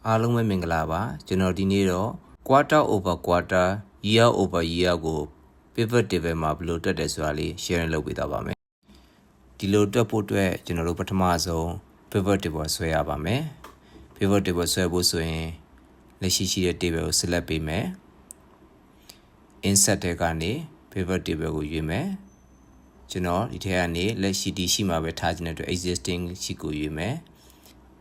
အားလုံးပဲမင်္ဂလာပါကျွန်တော်ဒီနေ့တော့ quarter over quarter year over year ကို pivot table မှာဘယ်လိုတွက်တယ်ဆိုတာလေး share လုပ်ပေးသွားပါမယ်ဒီလိုတွက်ဖို့အတွက်ကျွန်တော်တို့ပထမဆုံး pivot table ဆွဲရပါမယ် pivot table ဆွဲဖို့ဆိုရင်လက်ရှိရှိတဲ့ table ကို select ပေးမယ် insert တဲ့ကနေ pivot table ကိုရွေးမယ်ကျွန်တော်ဒီထဲကနေလက်ရှိဒီရှိမှာပဲထားခြင်းတဲ့အတွက် existing ရှိကိုရွေးမယ်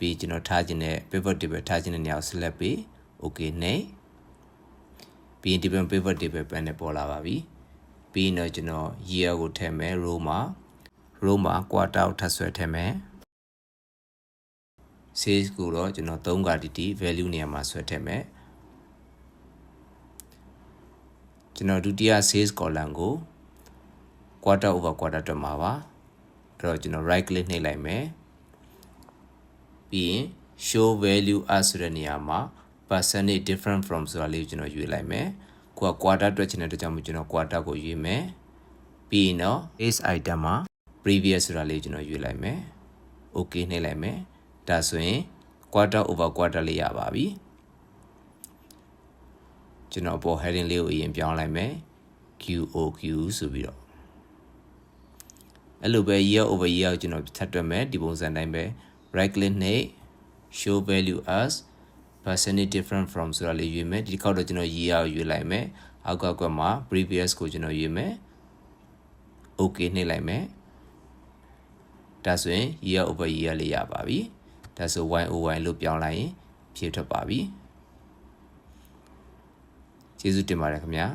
ပြီးကျွန်တော်ထားခြင်းတဲ့ pivot table ထားခြင်းတဲ့နေရာကို select ပြီး okay နဲ့ပြီးရင်ဒီ pivot table ပဲနဲ့ပေါ်လာပါပြီပြီးရင်တော့ကျွန်တော် year ကိုထည့်မယ် row မှာ quarter ကိုထပ်ဆွဲထည့်မယ် sales ကိုတော့ကျွန်တော်3ကတီ value နေရာမှာဆွဲထည့်မယ်ကျွန်တော်ဒုတိယ sales column ကို quarter over quarter တွက်မှာပါအဲ့တော့ကျွန်တော် right click နှိပ်လိုက်မယ်ပြီးရင် show value as ဆိုတဲ့နေရာမှာ percentage different from ဆိုတာလေးကိုကျွန်တော်ရွေးလိုက်မယ်ကိုက quarter တွက်ချင်တဲ့အတွက်ကြောင့်ကျွန်တော် quarter ကိုရွေးမယ်ပြီးရင်တော့ base item မှာ previous ဆိုတာလေးကိုကျွန်တော်ရွေးလိုက်မယ် okay နှိပ်လိုက်မယ်ဒါဆိုရင် quarter over quarter လေးရပါပြီကျွန်တော်ပေါ် heading လေးကိုအရင်ပြောင်းလိုက်မယ် QOQ ဆိုပြီးတော့အဲ့လိုပဲ year over year ကိုကျွန်တော်ထပ်တွက်မယ်ဒီပုံစံတိုင်းပဲ right click နဲ့ show value as percentage different from ဆိုတာလေးရွေးမယ်ဒီတစ်ခေါက်တော့ကျွန်တော် year ကိုရွေးလိုက်မယ်အောက်ကကွက်မှာ previous ကိုကျွန်တော်ရွေးမယ် okay နှိပ်လိုက်မယ်ဒါဆိုရင် year over year လေးရပါပြီဒါဆို YOY လို့ပြောင်းလိုက်ရင်ဖြည့်ထွက်ပါပြီကျေးဇူးတင်ပါတယ်ခင်ဗျာ